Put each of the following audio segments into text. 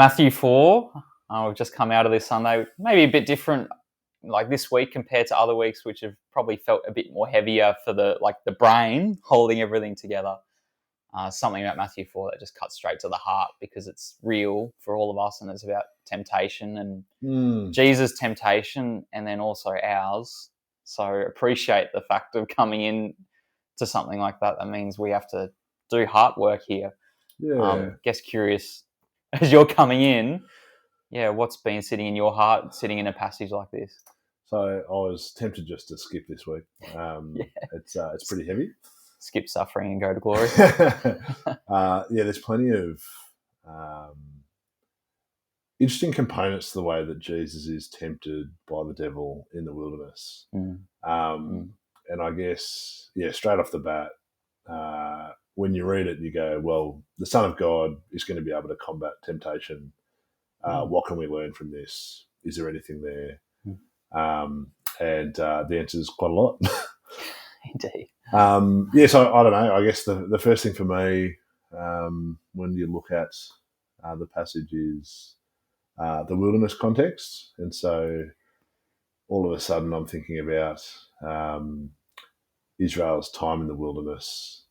Matthew 4, we've just come out of this Sunday, maybe a bit different like this week compared to other weeks, which have probably felt a bit more heavier for the brain holding everything together. Something about Matthew 4 that just cuts straight to the heart because it's real for all of us, and it's about temptation and Jesus' temptation and then also ours. So appreciate the fact of coming in to something like that. That means we have to do heart work here. Guess curious as you're coming in, what's been sitting in your heart, sitting in a passage like this? So I was tempted just to skip this week. It's pretty heavy. Skip suffering and go to glory. There's plenty of interesting components to the way that Jesus is tempted by the devil in the wilderness. And I guess, straight off the bat, when you read it, you go, well, the Son of God is going to be able to combat temptation. What can we learn from this? Is there anything there? And the answer is quite a lot. Indeed. So I don't know. I guess the first thing for me, when you look at the passage, is the wilderness context. And so all of a sudden I'm thinking about Israel's time in the wilderness,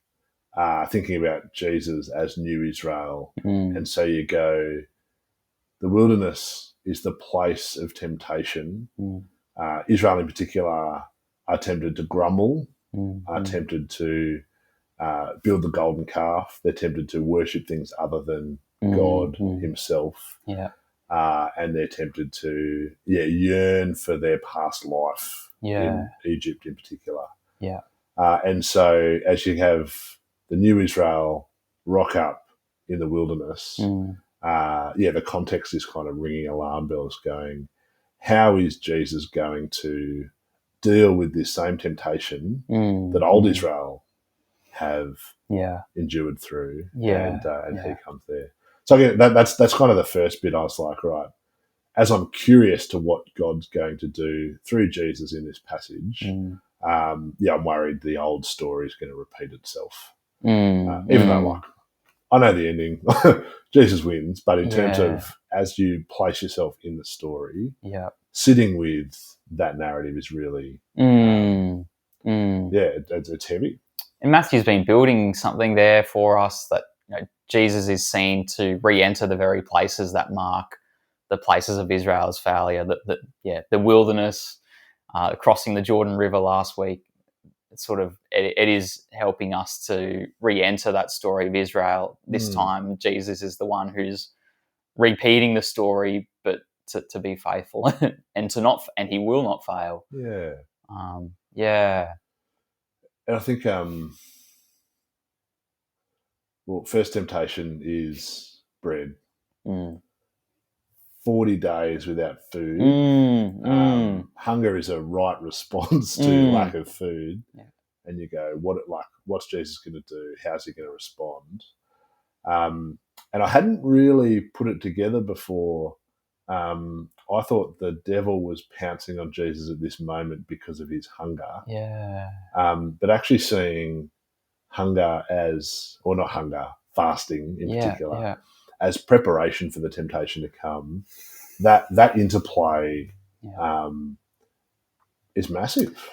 thinking about Jesus as new Israel. And so you go, the wilderness is the place of temptation. Israel in particular are tempted to grumble, are tempted to build the golden calf. They're tempted to worship things other than God himself. And they're tempted to yearn for their past life in Egypt in particular. And so as you have the new Israel rock up in the wilderness, the context is kind of ringing alarm bells going, how is Jesus going to deal with this same temptation that old Israel have endured through? And he comes there. So again, that's kind of the first bit. I was like, right, as I'm curious to what God's going to do through Jesus in this passage, I'm worried the old story is going to repeat itself. Even though, I know the ending, Jesus wins, but in terms of as you place yourself in the story, sitting with that narrative is really, it's heavy. And Matthew's been building something there for us that Jesus is seen to re-enter the very places that mark the places of Israel's failure. The wilderness, crossing the Jordan River last week. It is helping us to re-enter that story of Israel. This time, Jesus is the one who's repeating the story, but to be faithful and he will not fail. And I think, first temptation is bread. 40 days without food. Hunger is a right response to lack of food. And you go, what's Jesus going to do? How's he going to respond? And I hadn't really put it together before. I thought the devil was pouncing on Jesus at this moment because of his hunger. But actually seeing hunger fasting in particular, as preparation for the temptation to come, that interplay is massive.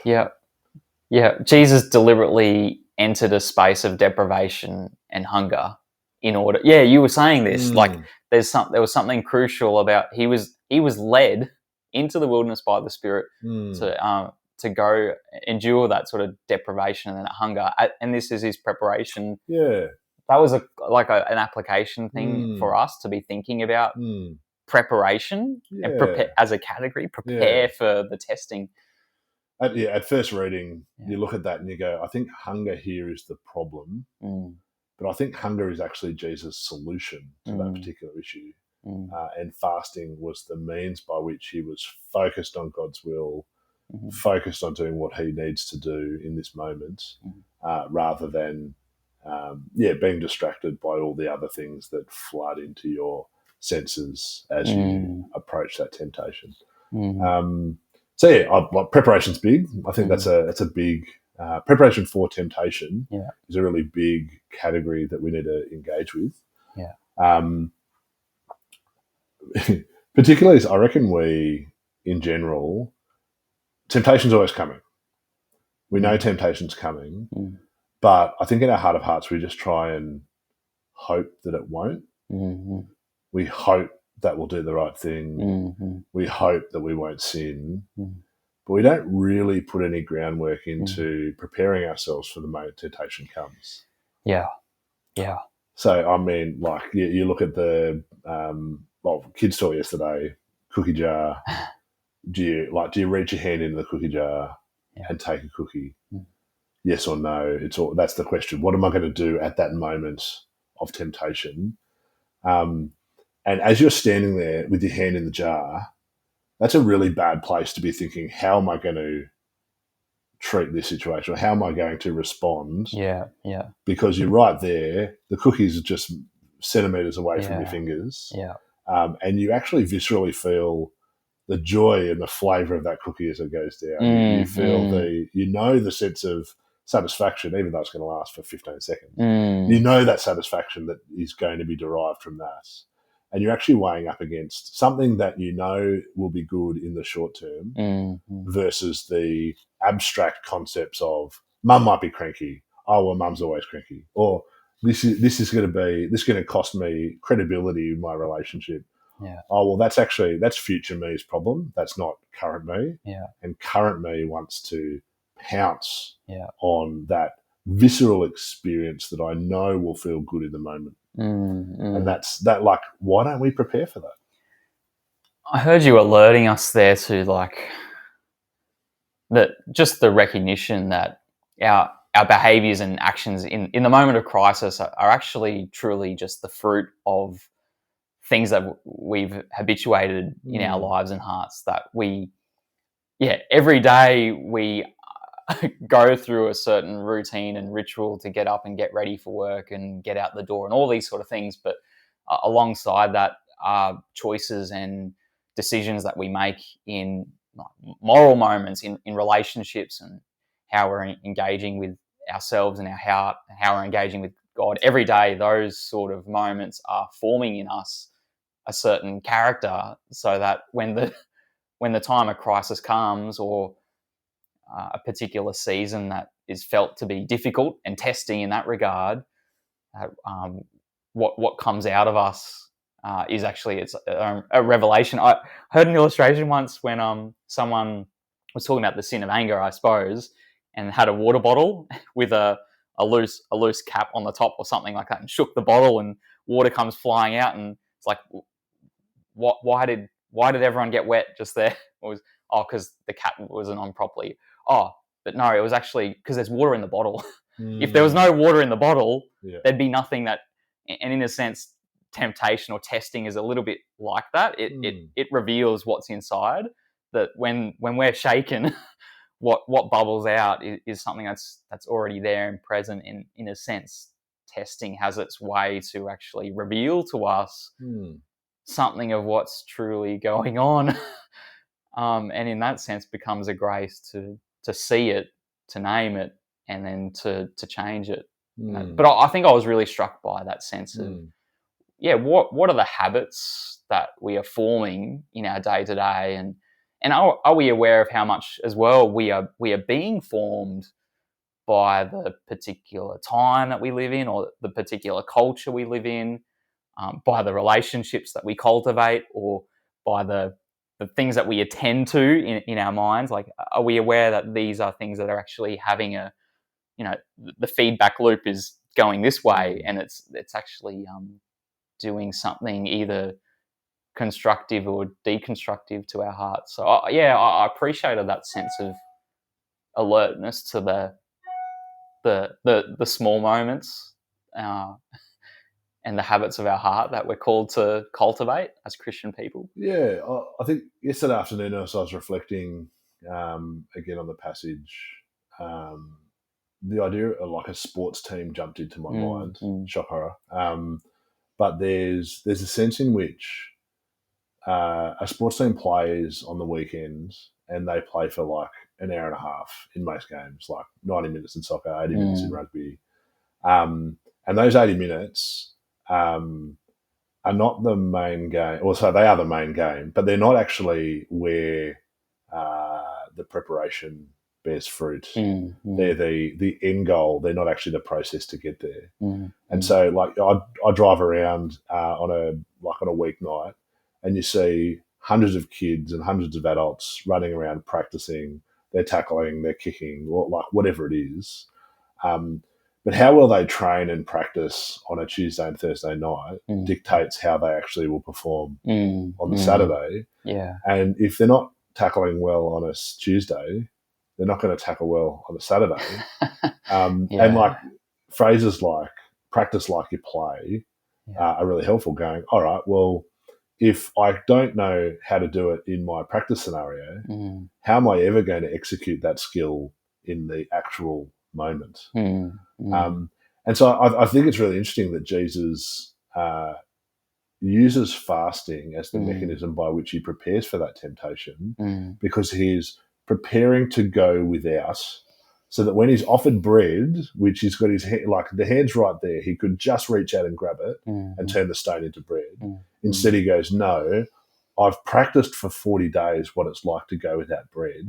Jesus deliberately entered a space of deprivation and hunger in order. You were saying this, there was something crucial about he was led into the wilderness by the Spirit to go endure that sort of deprivation and that hunger, and this is his preparation. That was an application thing for us to be thinking about preparation and prepare as a category, prepare for the testing. At first reading, you look at that and you go, I think hunger here is the problem, but I think hunger is actually Jesus' solution to that particular issue. And fasting was the means by which he was focused on God's will, focused on doing what he needs to do in this moment, rather than being distracted by all the other things that flood into your senses as you approach that temptation. Preparation's big. I think that's a big preparation for temptation is a really big category that we need to engage with. particularly, I reckon we, in general, temptation's always coming. We know temptation's coming, but I think in our heart of hearts, we just try and hope that it won't. Mm-hmm. We hope that we'll do the right thing. Mm-hmm. We hope that we won't sin. Mm-hmm. But we don't really put any groundwork into preparing ourselves for the moment temptation comes. Yeah. Yeah. So, I mean, like, you look at the, kids talk yesterday, cookie jar. Do you reach your hand into the cookie jar and take a cookie? Yes or no? That's the question. What am I going to do at that moment of temptation? And as you're standing there with your hand in the jar, that's a really bad place to be thinking, how am I going to treat this situation? Or how am I going to respond? Yeah. Yeah. Because you're right there. The cookies are just centimeters away from your fingers. Yeah. And you actually viscerally feel the joy and the flavor of that cookie as it goes down. You feel the sense of satisfaction, even though it's going to last for 15 seconds. You know that satisfaction that is going to be derived from that. And you're actually weighing up against something that you know will be good in the short term versus the abstract concepts of mum might be cranky. Oh, well, mum's always cranky. Or this is going to cost me credibility in my relationship. Yeah. Oh, well, that's future me's problem. That's not current me. Yeah. And current me wants to pounce Yeah. on that visceral experience that I know will feel good in the moment. And that's that. Like, why don't we prepare for that? I heard you alerting us there to like just the recognition that our behaviors and actions in the moment of crisis are actually truly just the fruit of things that we've habituated in our lives and hearts, that every day we go through a certain routine and ritual to get up and get ready for work and get out the door and all these sort of things. But alongside that are choices and decisions that we make in moral moments, in relationships, and how we're engaging with ourselves and our heart, and how we're engaging with God. Every day, those sort of moments are forming in us a certain character, so that when the time of crisis comes, or a particular season that is felt to be difficult and testing in that regard, what comes out of us is actually it's a revelation. I heard an illustration once when someone was talking about the sin of anger, I suppose, and had a water bottle with a loose cap on the top or something like that, and shook the bottle, and water comes flying out, and it's like, why did everyone get wet just there? It was, because the cap wasn't on properly. But no, it was actually because there's water in the bottle. If there was no water in the bottle, there'd be nothing that. And in a sense, temptation or testing is a little bit like that. It reveals what's inside. That when we're shaken, what bubbles out is something that's already there and present. In a sense, testing has its way to actually reveal to us something of what's truly going on. And in that sense becomes a grace to see it, to name it, and then to change it. But I think I was really struck by that sense of, what are the habits that we are forming in our day to day, and are we aware of how much as well we are being formed by the particular time that we live in, or the particular culture we live in, by the relationships that we cultivate, or by the things that we attend to in our minds. Like, are we aware that these are things that are actually having the feedback loop is going this way, and it's actually doing something either constructive or deconstructive to our hearts. So I appreciated that sense of alertness to the small moments and the habits of our heart that we're called to cultivate as Christian people. Yeah, I think yesterday afternoon as I was reflecting again on the passage, the idea of like a sports team jumped into my mind. Shock horror. But there's a sense in which a sports team plays on the weekends, and they play for like an hour and a half in most games, like 90 minutes in soccer, 80 minutes in rugby. And those 80 minutes are are not the main game. Well, so they are the main game, but they're not actually where the preparation bears fruit. They're the end goal. They're not actually the process to get there. And so, like, I drive around on a weeknight, and you see hundreds of kids and hundreds of adults running around practicing. They're tackling, they're kicking, or like whatever it is. But how well they train and practice on a Tuesday and Thursday night dictates how they actually will perform on the Saturday. Yeah. And if they're not tackling well on a Tuesday, they're not going to tackle well on a Saturday. And like phrases like practice like you play are really helpful, going, all right, well, if I don't know how to do it in my practice scenario, how am I ever going to execute that skill in the actual moment? And so I think it's really interesting that Jesus uses fasting as the mechanism by which he prepares for that temptation, because he's preparing to go without, so that when he's offered bread, which he's got his hand, like the hand's right there, he could just reach out and grab it and turn the stone into bread. Instead, he goes, no, I've practiced for 40 days what it's like to go without bread.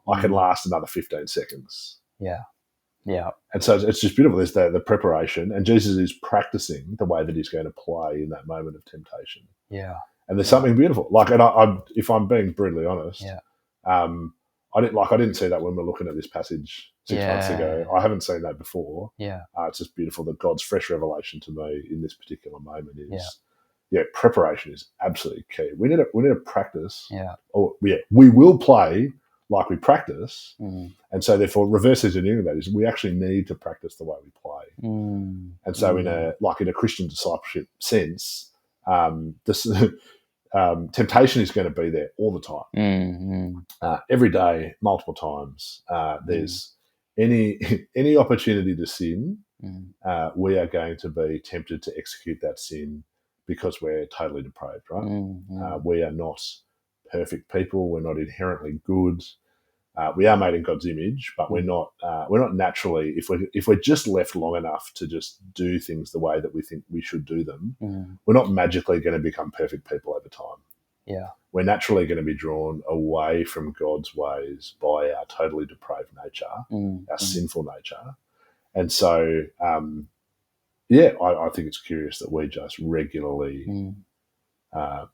I can last another 15 seconds. Yeah. And so it's just beautiful. There's the preparation, and Jesus is practicing the way that he's going to play in that moment of temptation. Yeah. And there's something beautiful. Like, and I if I'm being brutally honest, I didn't see that when we're looking at this passage 6 months ago. I haven't seen that before. Yeah. It's just beautiful that God's fresh revelation to me in this particular moment is, preparation is absolutely key. We need to practice. We will play like we practice. And so therefore reverse engineering that is we actually need to practice the way we play. And so in a Christian discipleship sense, temptation is going to be there all the time. Every day, multiple times. There's any opportunity to sin, we are going to be tempted to execute that sin because we're totally depraved, right? We are not perfect people. We're not inherently good. We are made in God's image, but we're not naturally. If we're just left long enough to just do things the way that we think we should do them, we're not magically going to become perfect people over time. Yeah, we're naturally going to be drawn away from God's ways by our totally depraved nature, our sinful nature, and so I think it's curious that we just regularly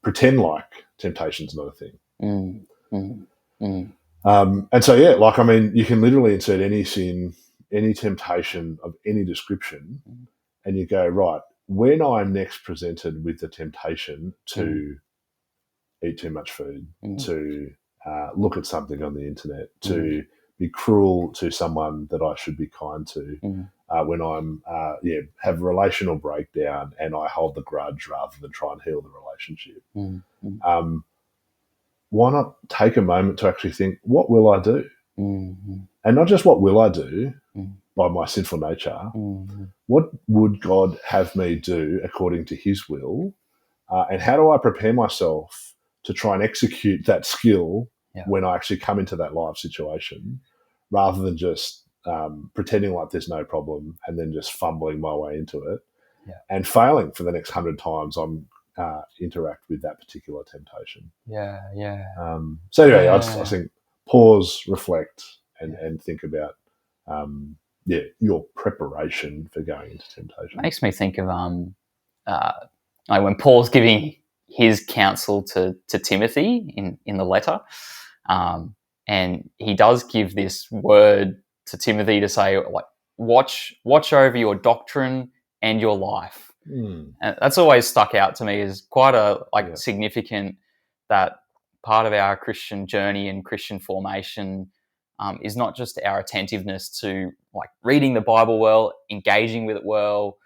pretend like temptation's not a thing. And so, you can literally insert any sin, any temptation of any description, and you go, right, when I'm next presented with the temptation to eat too much food, to look at something on the internet, to be cruel to someone that I should be kind to, when I'm have a relational breakdown and I hold the grudge rather than try and heal the relationship. Why not take a moment to actually think, what will I do? And not just what will I do by my sinful nature, what would God have me do according to his will? And how do I prepare myself to try and execute that skill when I actually come into that live situation, rather than just pretending like there's no problem and then just fumbling my way into it and failing for the next 100 times I'm interact with that particular temptation. So anyway, I think pause, reflect, and think about your preparation for going into temptation. Makes me think of like when Paul's giving his counsel to Timothy in the letter, and he does give this word to Timothy to say, like, watch over your doctrine and your life. And that's always stuck out to me as quite a significant, that part of our Christian journey and Christian formation is not just our attentiveness to like reading the Bible well, engaging with it well,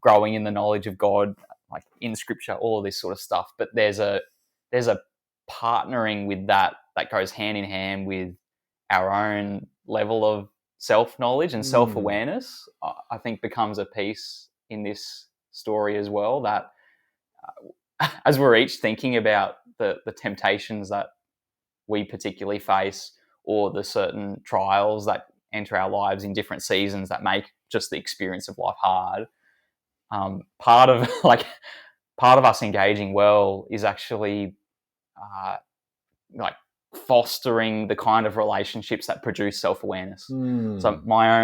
growing in the knowledge of God, like in Scripture, all of this sort of stuff. But there's a partnering with that goes hand in hand with our own level of self-knowledge and self-awareness. I think becomes a piece in this story as well, that as we're each thinking about the temptations that we particularly face, or the certain trials that enter our lives in different seasons that make just the experience of life hard, part of like part of us engaging well is actually like fostering the kind of relationships that produce self-awareness. So my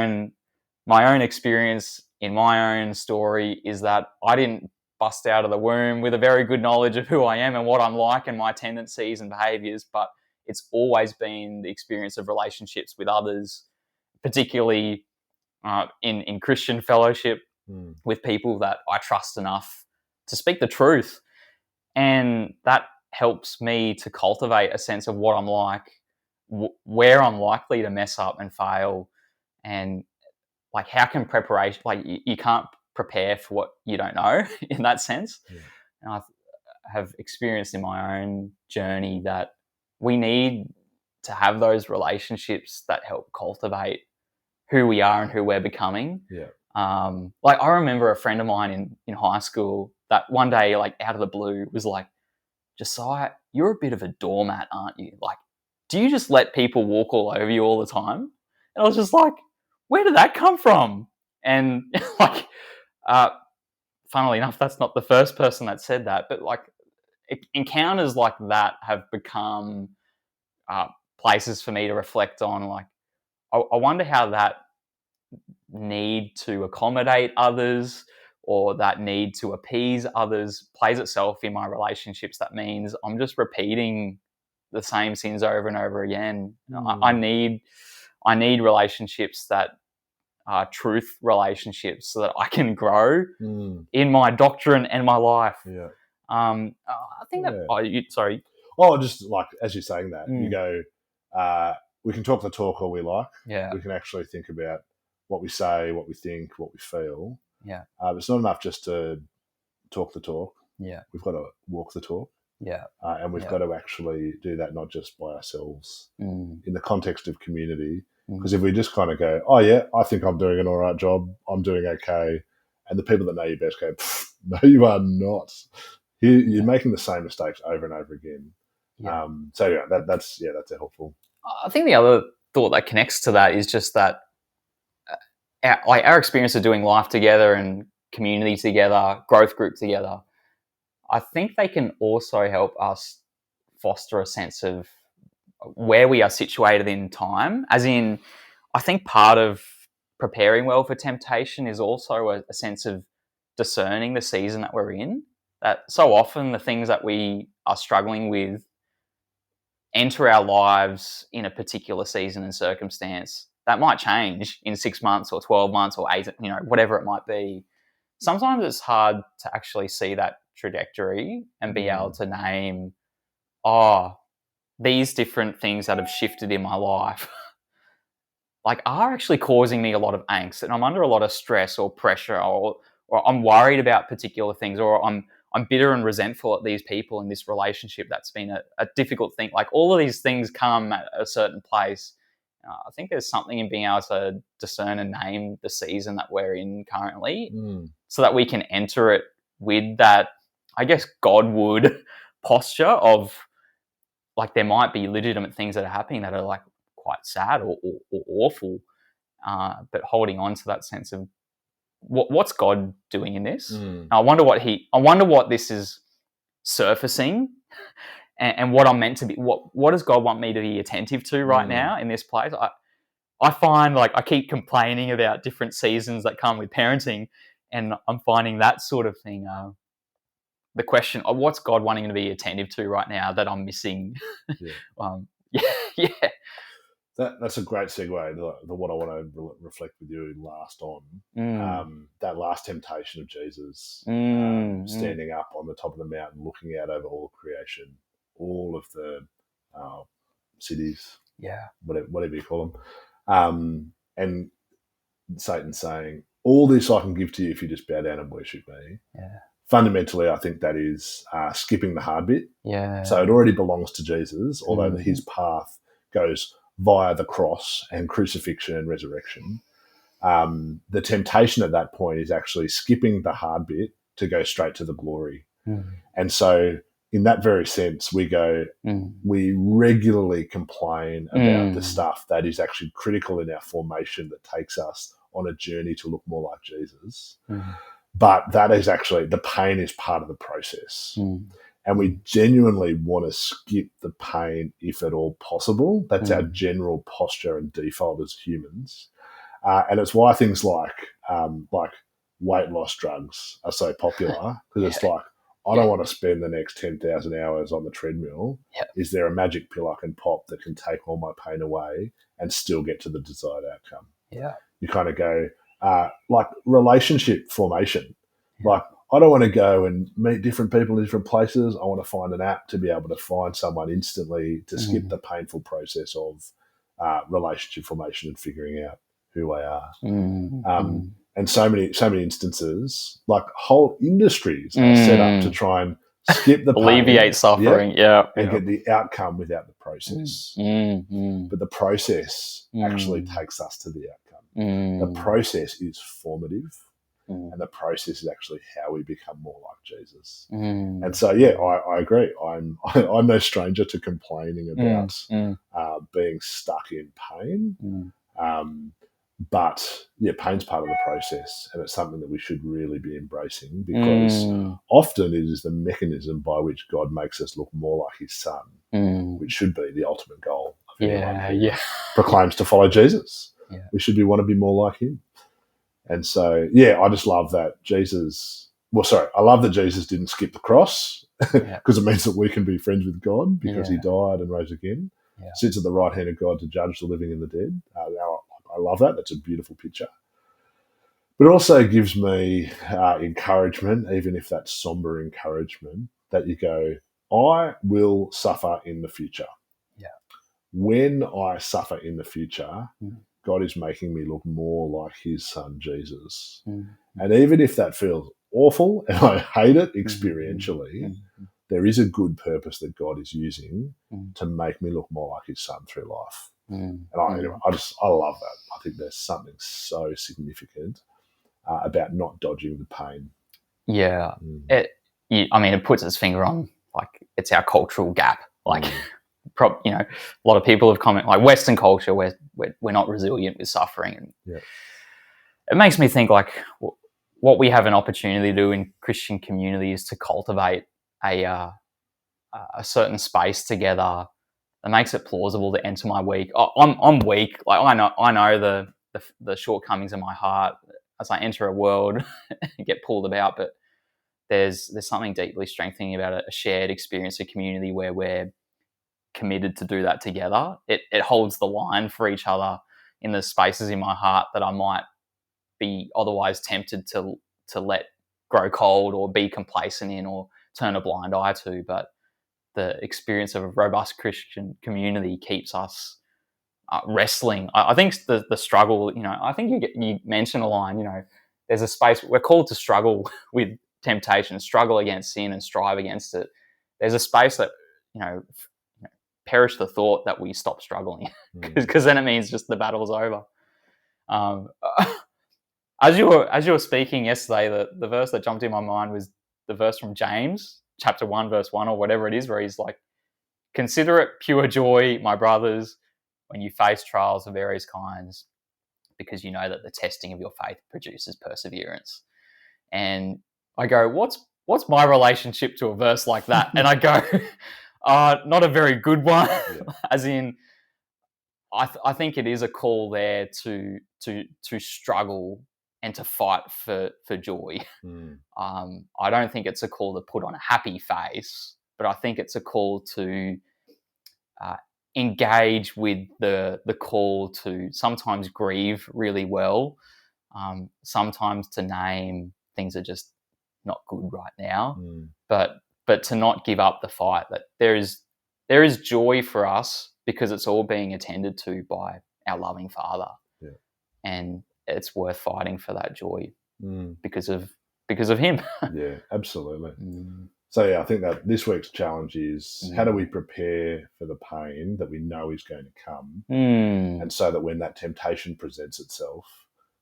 own experience in my own story is that I didn't bust out of the womb with a very good knowledge of who I am and what I'm like and my tendencies and behaviors, but it's always been the experience of relationships with others, particularly in Christian fellowship with people that I trust enough to speak the truth. And that helps me to cultivate a sense of what I'm like, where I'm likely to mess up and fail, and like how can preparation, like you can't prepare for what you don't know in that sense. And I have experienced in my own journey that we need to have those relationships that help cultivate who we are and who we're becoming. Like I remember a friend of mine in high school that one day, like out of the blue, was like, "Josiah, you're a bit of a doormat, aren't you? Like, do you just let people walk all over you all the time?" And I was just like, where did that come from? And like, funnily enough, that's not the first person that said that, but like encounters like that have become places for me to reflect on. Like, I wonder how that need to accommodate others or that need to appease others plays itself in my relationships. That means I'm just repeating the same sins over and over again. I need relationships that are truth relationships so that I can grow in my doctrine and my life. I think that. Sorry. Oh, just like as you're saying that, you go, we can talk the talk all we like. We can actually think about what we say, what we think, what we feel. It's not enough just to talk the talk. We've got to walk the talk. And we've got to actually do that not just by ourselves in the context of community. Because if we just kind of go, oh yeah, I think I'm doing an all right job, I'm doing okay, and the people that know you best go, no, you are not. You're making the same mistakes over and over again. So yeah, that's helpful. I think the other thought that connects to that is just that our experience of doing life together and community together, growth group together, I think they can also help us foster a sense of where we are situated in time. As in, I think part of preparing well for temptation is also a sense of discerning the season that we're in. That so often the things that we are struggling with enter our lives in a particular season and circumstance that might change in 6 months or 12 months or 8, whatever it might be. Sometimes it's hard to actually see that trajectory and be able to name, these different things that have shifted in my life like are actually causing me a lot of angst, and I'm under a lot of stress or pressure, or I'm worried about particular things, or I'm bitter and resentful at these people in this relationship that's been a difficult thing. Like all of these things come at a certain place. I think there's something in being able to discern and name the season that we're in currently so that we can enter it with that, I guess, Godwood posture of like there might be legitimate things that are happening that are like quite sad or awful, but holding on to that sense of what's God doing in this? I wonder what this is surfacing, and what I'm meant to be. What does God want me to be attentive to right now in this place? I find like I keep complaining about different seasons that come with parenting, and I'm finding that sort of thing. The question of what's God wanting to be attentive to right now that I'm missing? Yeah. That's a great segue to what I want to reflect with you last on. That last temptation of Jesus, standing up on the top of the mountain, looking out over all creation, all of the cities, whatever you call them, and Satan saying, all this I can give to you if you just bow down and worship me. Fundamentally, I think that is skipping the hard bit. So it already belongs to Jesus, although his path goes via the cross and crucifixion and resurrection. The temptation at that point is actually skipping the hard bit to go straight to the glory. And so in that very sense, we regularly complain about the stuff that is actually critical in our formation that takes us on a journey to look more like Jesus. But that is actually, the pain is part of the process. And we genuinely want to skip the pain if at all possible. That's our general posture and default as humans. And it's why things like weight loss drugs are so popular, because it's like, I don't want to spend the next 10,000 hours on the treadmill. Is there a magic pill I can pop that can take all my pain away and still get to the desired outcome? You kind of go, like relationship formation. Like, I don't want to go and meet different people in different places. I want to find an app to be able to find someone instantly to skip the painful process of relationship formation and figuring out who they are. And so many instances, like whole industries are set up to try and skip the pain, alleviate suffering, and get the outcome without the process. But the process actually takes us to the outcome. The process is formative. And the process is actually how we become more like Jesus. And so, I agree. I'm no stranger to complaining about being stuck in pain. But pain's part of the process, and it's something that we should really be embracing, because often it is the mechanism by which God makes us look more like his son, which should be the ultimate goal of anyone who proclaims to follow Jesus. We should want to be more like him. And so, I just love that I love that Jesus didn't skip the cross, because it means that we can be friends with God, because he died and rose again, sits at the right hand of God to judge the living and the dead. I love that. That's a beautiful picture. But it also gives me encouragement, even if that's somber encouragement, that you go, I will suffer in the future. When I suffer in the future, God is making me look more like his son, Jesus. And even if that feels awful and I hate it experientially, there is a good purpose that God is using to make me look more like his son through life. And I love that. I think there's something so significant about not dodging the pain. It puts its finger on, like, it's our cultural gap. Like, a lot of people have commented, like, Western culture, we're not resilient with suffering. And it makes me think, like, what we have an opportunity to do in Christian community is to cultivate a certain space together that makes it plausible to enter my week. I'm weak. Like, I know the shortcomings of my heart as I enter a world and get pulled about. But there's something deeply strengthening about a shared experience of community where we're committed to do that together. It holds the line for each other in the spaces in my heart that I might be otherwise tempted to let grow cold or be complacent in or turn a blind eye to. But the experience of a robust Christian community keeps us wrestling. I think the struggle, I think you mentioned a line, there's a space, we're called to struggle with temptation, struggle against sin and strive against it. There's a space that, perish the thought that we stop struggling, because then it means just the battle's over. As you were speaking yesterday, the verse that jumped in my mind was the verse from James, chapter 1, verse 1, or whatever it is, where he's like, consider it pure joy, my brothers, when you face trials of various kinds, because you know that the testing of your faith produces perseverance. And I go, what's my relationship to a verse like that? And I go, not a very good one. As in, I think it is a call there to struggle and to fight for joy. I don't think it's a call to put on a happy face, but I think it's a call to engage with the call to sometimes grieve really well, sometimes to name things are just not good right now, but to not give up the fight. That there is joy for us because it's all being attended to by our loving Father, and it's worth fighting for that joy because of Him. Yeah, absolutely. So I think that this week's challenge is how do we prepare for the pain that we know is going to come, and so that when that temptation presents itself,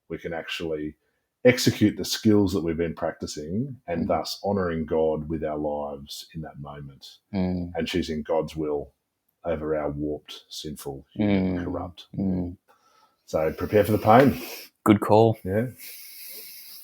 we can actually execute the skills that we've been practicing, and thus honouring God with our lives in that moment, and choosing God's will over our warped, sinful, human, corrupt. So prepare for the pain. Good call. Yeah.